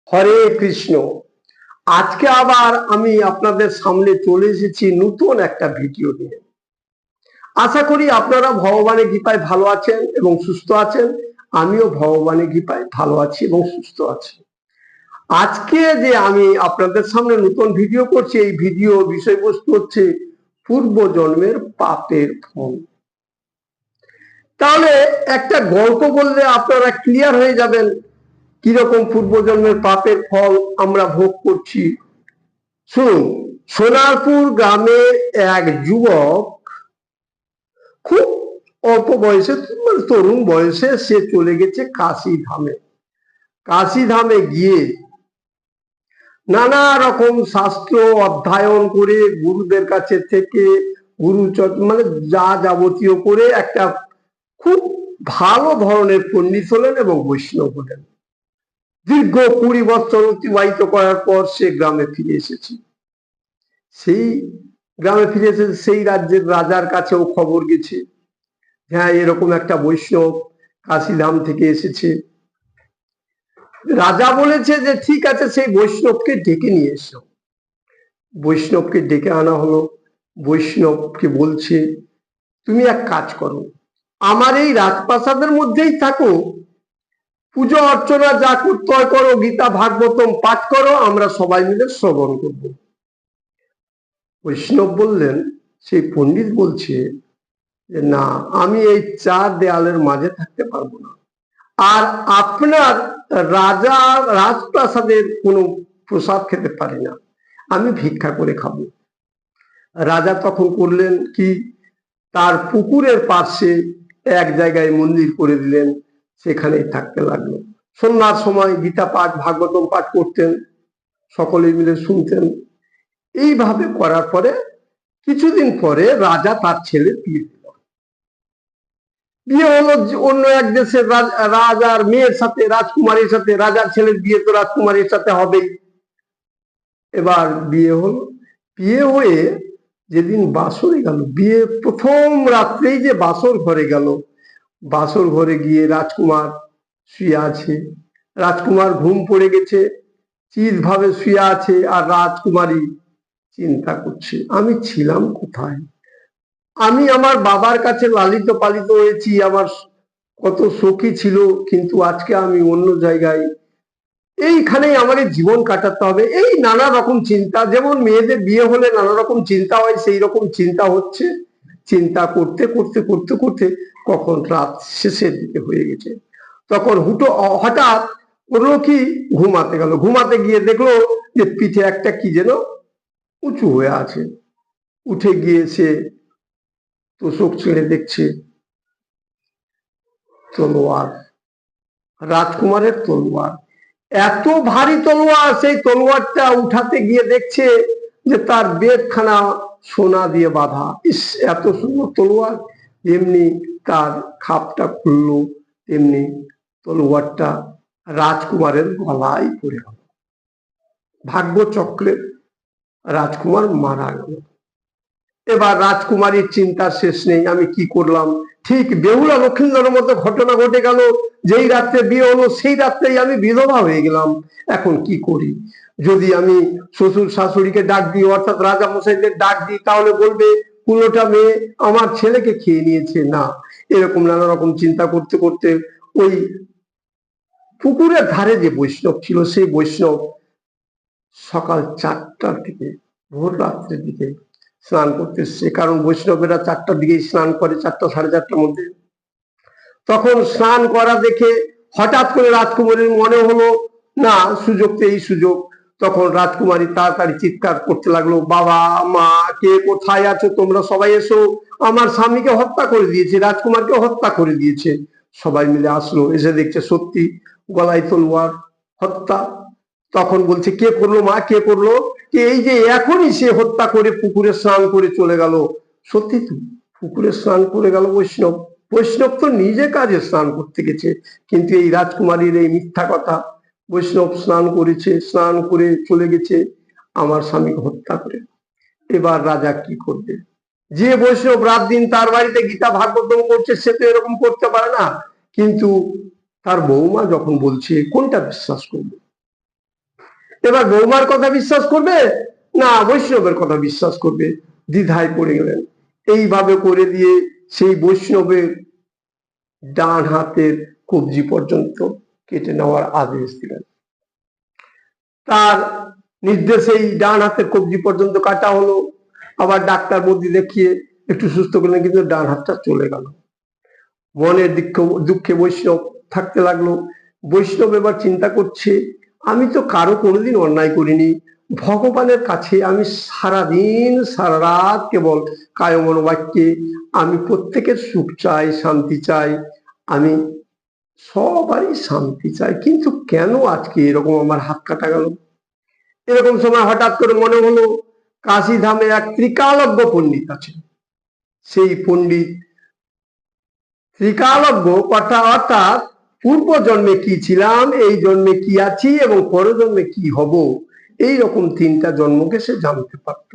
হরে কৃষ্ণ। আজকে আবার আমি আপনাদের সামনে চলে এসেছি নতুন একটা ভিডিও নিয়ে। আশা করি আপনারা ভগবানের কৃপায় ভালো আছেন এবং সুস্থ আছেন। আমিও ভগবানের কৃপায় ভালো আছি এবং সুস্থ আছি। আজকে যে আমি আপনাদের সামনে নতুন ভিডিও করছি, এই ভিডিও বিষয়বস্তু হচ্ছে পূর্ব জন্মের পাপের ফল। তাহলে একটা গল্প বললে আপনারা ক্লিয়ার হয়ে যাবেন কিরকম পূর্বজন্মের পাপের ফল আমরা ভোগ করছি। শুনুন, সোনারপুর গ্রামে এক যুবক খুব অল্প বয়সে, মানে তরুণ বয়সে সে চলে গেছে কাশী ধামে। কাশী ধামে গিয়ে নানা রকম শাস্ত্র অধ্যয়ন করে গুরুদের কাছে থেকে মানে যা যাবতীয় করে একটা খুব ভালো ধরনের পণ্ডিত হলেন এবং বৈষ্ণব হলেন। দীর্ঘ 20 বছর অতিবাহিত করার পর সে গ্রামে ফিরে এসেছে। সেই গ্রামে ফিরে এসে সেই রাজ্যের রাজার কাছেও খবর গেছে, হ্যাঁ এরকম একটা বৈষ্ণব কাশীধাম থেকে এসেছে। রাজা বলেছে যে ঠিক আছে, সেই বৈষ্ণবকে ডেকে নিয়ে এসো। বৈষ্ণবকে ডেকে আনা হলো। বৈষ্ণবকে বলছে, তুমি এক কাজ করো, আমার এই রাজপ্রাসাদের মধ্যেই থাকো, পুজো অর্চনা যা করতে হয় করো, গীতা ভাগবতম পাঠ করো, আমরা সবাই মিলে শ্রবণ করব। বৈষ্ণব বললেন, সেই পণ্ডিত বলছে যে না, আমি এই 4 দেয়ালের মাঝে থাকতে পারবো না, আর আপনার রাজা রাজপ্রাসাদের কোনো প্রসাদ খেতে পারি না, আমি ভিক্ষা করে খাবো। রাজা তখন করলেন কি, তার পুকুরের পাশে এক জায়গায় মন্দির করে দিলেন, সেখানেই থাকতে লাগলো। সন্ধ্যার সময় গীতা পাঠ ভাগবতম পাঠ করতেন, সকলে মিলে শুনতেন। এইভাবে করার পরে কিছুদিন পরে রাজা তার ছেলে বিয়ে হলো অন্য এক দেশের রাজার মেয়ের সাথে, রাজকুমারীর সাথে। রাজার ছেলের বিয়ে তো রাজকুমারীর সাথে হবেই। এবার বিয়ে হলো। বিয়ে হয়ে যেদিন বাসরে গেল, বিয়ে প্রথম রাত্রেই যে বাসর ঘরে গেল, বাসর ঘরে গিয়ে রাজকুমার শুয়ে আছে। রাজকুমার ঘুম পড়ে গেছে, চিৎ ভাবে শুয়ে আছে, আর রাজকুমারী চিন্তা করছে, আমি ছিলাম কোথায়? আমি আমার বাবার কাছে লালিত পালিত হয়েছি, আমার কত সখী ছিল, কিন্তু আজকে আমি অন্য জায়গায়, এইখানেই আমাকে জীবন কাটাতে হবে। এই নানা রকম চিন্তা, যেমন মেয়েদের বিয়ে হলে নানা রকম চিন্তা হয়, সেই রকম চিন্তা হচ্ছে। চিন্তা করতে করতে করতে করতে কখন রাত শেষের দিকে হয়ে গেছে। তখন হঠাৎ করলো কি, ঘুমাতে গেল। ঘুমাতে গিয়ে দেখলো যে পিঠে একটা কি যেন উঁচু হয়ে আছে। উঠে গিয়ে সে তোষক ছেড়ে দেখছে তলোয়ার, রাজকুমারের তলোয়ার। এত ভারী তলোয়ার, সেই তলোয়ারটা উঠাতে গিয়ে দেখছে যে তার বেদখানা সোনা দিয়ে বাঁধা। ইস, এত সুন্দর তলোয়ার! এমনি তার খাপটা খুললো, তেমনি তলোয়ারটা রাজকুমারের গলায় পড়ে গেল। ভাগ্যচক্রে রাজকুমার মারা গেল। এবার রাজকুমারীর চিন্তার শেষ নেই, আমি কি করলাম। ঠিক বেহুলা লক্ষিন্দরের মতো ঘটনা ঘটে গেল। যেই রাত্রে বিয়ে হলো সেই রাত্রেই আমি বিধবা হয়ে গেলাম। এখন কি করি? যদি আমি শ্বশুর শাশুড়িকে ডাক দিই, অর্থাৎ রাজা মশাইদের ডাক দিই, তাহলে বলবে 15টা মেয়ে আমার ছেলেকে খেয়ে নিয়েছে। না, এরকম নানা রকম চিন্তা করতে করতে ওই পুকুরের ধারে যে বৈষ্ণব ছিল, সেই বৈষ্ণব সকাল 4টার দিকে, ভোর রাত্রের দিকে স্নান করতে এসছে। কারণ বৈষ্ণবেরা 4টার দিকেই স্নান করে, 4টা সাড়ে 4টার মধ্যে। তখন স্নান করা দেখে হঠাৎ করে রাজকুমারীর মনে হলো না, সুযোগ তো এই সুযোগ। তখন রাজকুমারী তাড়াতাড়ি চিৎকার করতে লাগলো, বাবা মা, কে কোথায় আছো তোমরা, সবাই এসো, আমার স্বামীকে হত্যা করে দিয়েছে, রাজকুমারকে হত্যা করে দিয়েছে। সবাই মিলে আসলো, এসে দেখছে সত্যি গলায় তলোয়ার, হত্যা। তখন বলছে, কে করলো মা, কে করলো? এই যে এখনই সে হত্যা করে পুকুরে স্নান করে চলে গেল। সত্যি তো, পুকুরে স্নান করে গেল বৈষ্ণব। বৈষ্ণব তো নিজে কাজে স্নান করতে গেছে, কিন্তু এই রাজকুমারীর এই মিথ্যা কথা। বৈষ্ণব স্নান করেছে, স্নান করে চলে গেছে আমার স্বামীকে হত্যা করে। এবার রাজা কি করবে? যে বৈষ্ণব রাত দিন তার বাড়িতে গীতা ভাগবতম করছে, সে তো এরকম করতে পারে না। কিন্তু তার বৌমা যখন বলছে, কোনটা বিশ্বাস করবে? এবার বৌমার কথা বিশ্বাস করবে না বৈষ্ণবের কথা বিশ্বাস করবে, দ্বিধায় পড়ে গেলেন। এইভাবে করে দিয়ে সেই বৈষ্ণবের ডান হাতের কবজি পর্যন্ত কেটে নেওয়ার আদেশ দিলেন। তার নির্দেশেই ডান হাতের কবজি পর্যন্ত কাটা হলো। আবার ডাক্তার বুদ্ধি দেখিয়ে একটু সুস্থ করলেন, কিন্তু ডান হাতটা চলে গেল। মনের দুঃখে বৈষ্ণব থাকতে লাগলো। বৈষ্ণব এবার চিন্তা করছে, আমি তো কারো কোনোদিন অন্যায় করিনি, ভগবানের কাছে আমি সারাদিন সারা রাত কেবল কায়মন বাক্যে আমি প্রত্যেকের সুখ চাই, শান্তি চাই, আমি সবারই শান্তি চাই, কিন্তু কেন আজকে এরকম আমার হাত কাটা গেল? এরকম সময় হঠাৎ করে মনে হলো কাশী ধামে এক ত্রিকালজ্ঞ পণ্ডিত আছে। সেই পণ্ডিত ত্রিকালজ্ঞ অর্থাৎ পূর্ব জন্মে কি ছিলাম, এই জন্মে কি আছি এবং পরজন্মে কি হব, এই রকম 3টা জন্মকে সে জানতে পারত।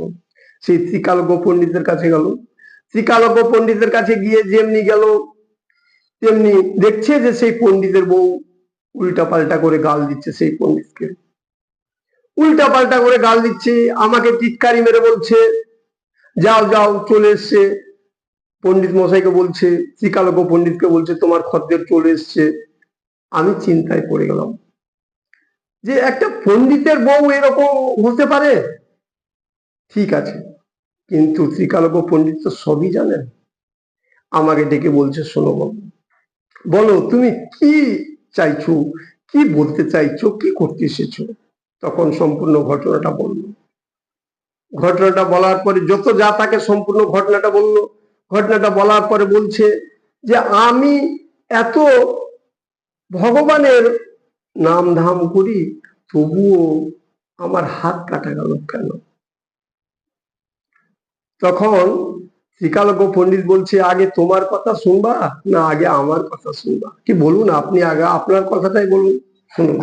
সেই ত্রিকালজ্ঞ পণ্ডিতের কাছে গেল। ত্রিকালজ্ঞ পণ্ডিতের কাছে গিয়ে যেমনি গেল তেমনি দেখছে যে সেই পণ্ডিতের বউ উল্টা পাল্টা করে গাল দিচ্ছে, সেই পণ্ডিতকে উল্টা পাল্টা করে গাল দিচ্ছে, আমাকে টিটকারি মেরে বলছে যাও যাও চলে এসছে। পণ্ডিত মশাইকে বলছে, ত্রিকালজ্ঞ পণ্ডিতকে বলছে তোমার খদ্দের চলে এসছে। আমি চিন্তায় পড়ে গেলাম যে একটা পণ্ডিতের বউ এরকম হতে পারে? ঠিক আছে, কিন্তু ত্রিকালজ্ঞ পণ্ডিত তো সবই জানেন। আমাকে ডেকে বলছে, শোনো বাবু, বলো তুমি কি চাইছো, কি বলতে চাইছো, কি করতে এসেছো? তখন সম্পূর্ণ ঘটনাটা বললো। ঘটনাটা বলার পরে যত যা তাকে সম্পূর্ণ ঘটনাটা বললো। ঘটনাটা বলার পরে বলছে যে আমি এত ভগবানের নাম ধাম করি, তবুও আমার হাত কাটা গেল কেন? তখন ত্রিকালজ্ঞ পণ্ডিত বলছে, আগে তোমার কথা শুনবা না আগে আমার কথা শুনবা? কি বলুন, আপনি আগে আপনার কথাটাই বলুন, শুনুন।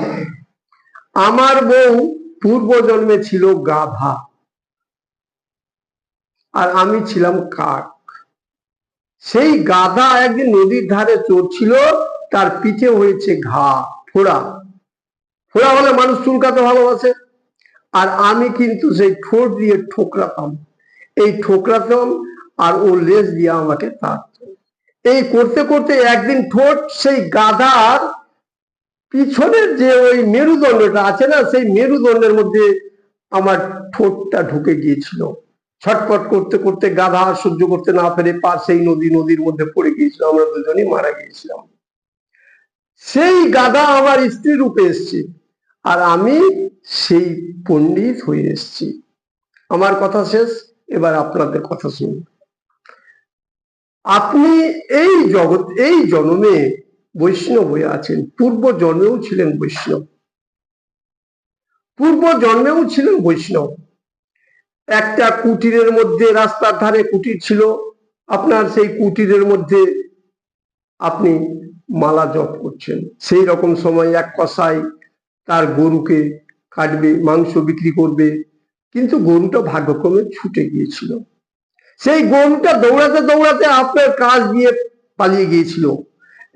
আমার বউ পূর্ব জন্মে ছিল গাধা আর আমি ছিলাম কাক। সেই গাধা একদিন নদীর ধারে চড়ছিল, তার পিঠে হয়েছে ঘা, ফোড়া। ফোড়া হলে মানুষ চুলকাতে ভালোবাসে, আর আমি কিন্তু সেই ঠোঁট দিয়ে ঠোকরাতাম, এই ঠোকরাতাম আর ও লেজ দিয়ে আমাকে তাড়ত। এই করতে করতে একদিন ঠোঁট সেই গাধার পিছনের যে ওই মেরুদণ্ডটা আছে না, সেই মেরুদণ্ডের মধ্যে আমার ঠোঁটটা ঢুকে গিয়েছিল। ছটফট করতে করতে গাধা সহ্য করতে না পেরে পাশেই নদীর মধ্যে পড়ে গিয়েছিল, আমরা দুজনেই মারা গিয়েছিলাম। সেই গাধা আমার স্ত্রী রূপে এসছে, আর আমি সেই পণ্ডিত হয়ে এসছি। আমার কথা শেষ, এবার আপনাদের কথা শুনুন। আপনি এই জন্মে বৈষ্ণব হয়ে আছেন, পূর্ব জন্মেও ছিলেন বৈষ্ণব, পূর্ব জন্মেও ছিলেন বৈষ্ণব। একটা কুটিরের মধ্যে, রাস্তার ধারে কুটির ছিল আপনার, সেই কুটিরের মধ্যে আপনি মালা জপ করছেন। সেই রকম সময় এক কসাই তার গরুকে কাটবে, মাংস বিক্রি করবে, কিন্তু গরুটা ভাগ্যক্রমে ছুটে গিয়েছিল। সেই গরুটা দৌড়াতে দৌড়াতে আপনার কাজ দিয়ে পালিয়ে গিয়েছিল।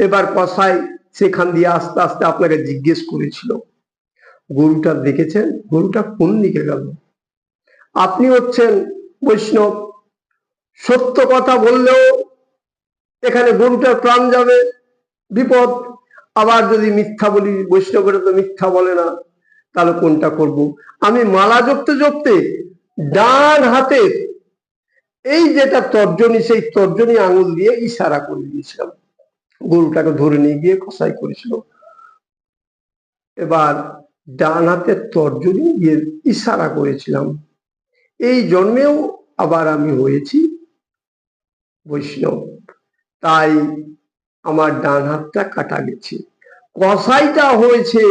এবার কসাই সেখান দিয়ে আস্তে আস্তে আপনাকে জিজ্ঞেস করেছিল, গরুটা দেখেছেন, গরুটা কোন দিকে গেল? আপনি হচ্ছেন বৈষ্ণব, সত্য কথা বললেও এখানে গরুটার প্রাণ যাবে, বিপদ। আবার যদি মিথ্যা বলি, বৈষ্ণবেরা তো মিথ্যা বলে না, তাহলে কোনটা করব? আমি মালা জপতে জপতে ডান হাতের এই যেটা তর্জনী, সেই তর্জনী আঙুল দিয়ে ইশারা করে দিয়েছিলাম, গরুটাকে ধরে নিয়ে গিয়ে কসাই করেছিল। এবার ডান হাতের তর্জনী দিয়ে ইশারা করেছিলাম। এই জন্মেও আবার আমি হয়েছি বৈষ্ণব, তাই আমার ডান হাতটা কাটা গেছে। কসাইটা হয়েছে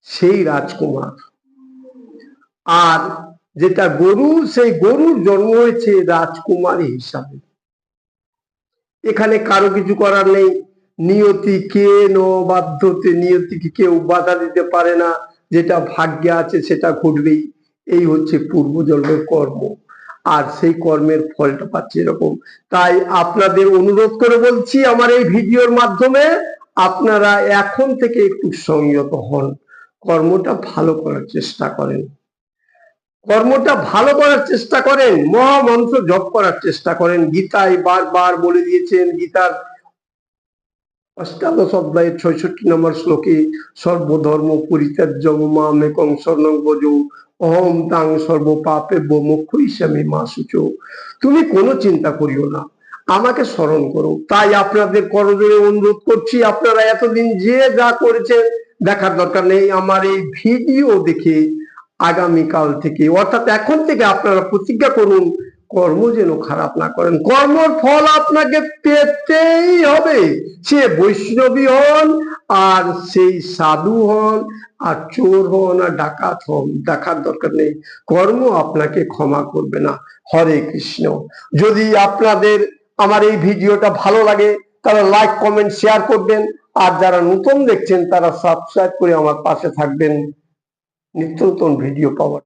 সেই রাজকুমার, আর যেটা গরু, সেই গরুর জন্ম হয়েছে রাজকুমারী হিসাবে। এখানে কারো কিছু করার নেই, নিয়তি কে ন বাধ্যতে, নিয়তিকে কেউ বাধা দিতে পারে না, যেটা ভাগ্যে আছে সেটা ঘটবেই। এই হচ্ছে পূর্বজন্মের কর্ম, আর সেই কর্মের ফলটা পাচ্ছে এরকম। তাই আপনাদের অনুরোধ করে বলছি আমার এই ভিডিওর মাধ্যমে, আপনারা এখন থেকে একটু সংযত হন। কর্মটা ভালো করার চেষ্টা করেন, কর্মটা ভালো করার চেষ্টা করেন, মহামন্ত্র জপ করার চেষ্টা করেন। গীতায় বারবার বলে দিয়েছেন, গীতার অষ্টাদশ অধ্যায়ের ৬৬ নম্বর শ্লোকে সর্বধর্ম পরিত্যাজ্য মামেকং শরণং ব্রজ অহং তাং সর্ব পাপেভ্য মোক্ষয়িষ্যামি মা শুচো। তুমি কোনো চিন্তা করিও না, আমাকে স্মরণ করো। তাই আপনাদের করজোড়ে অনুরোধ করছি, আপনারা এতদিন যে যা করেছেন দেখার দরকার নেই। আমার এই ভিডিও দেখে আগামীকাল থেকে অর্থাৎ এখন থেকে আপনারা প্রতিজ্ঞা করুন, কর্ম যেন খারাপ না করেন। কর্মর ফল আপনাকে পেতেই হবে, সে বৈষ্ণবী হন আর সেই সাধু হন আর চোর হন আর ডাকাত হন, দেখার দরকার নেই। কর্ম আপনাকে ক্ষমা করবে না। হরে কৃষ্ণ। যদি আপনাদের আমার এই ভিডিওটা ভালো লাগে তাহলে লাইক কমেন্ট শেয়ার করবেন, আর যারা নতুন দেখছেন তারা সাবস্ক্রাইব করে আমার পাশে থাকবেন নিত্য নতুন ভিডিও পাওয়ার।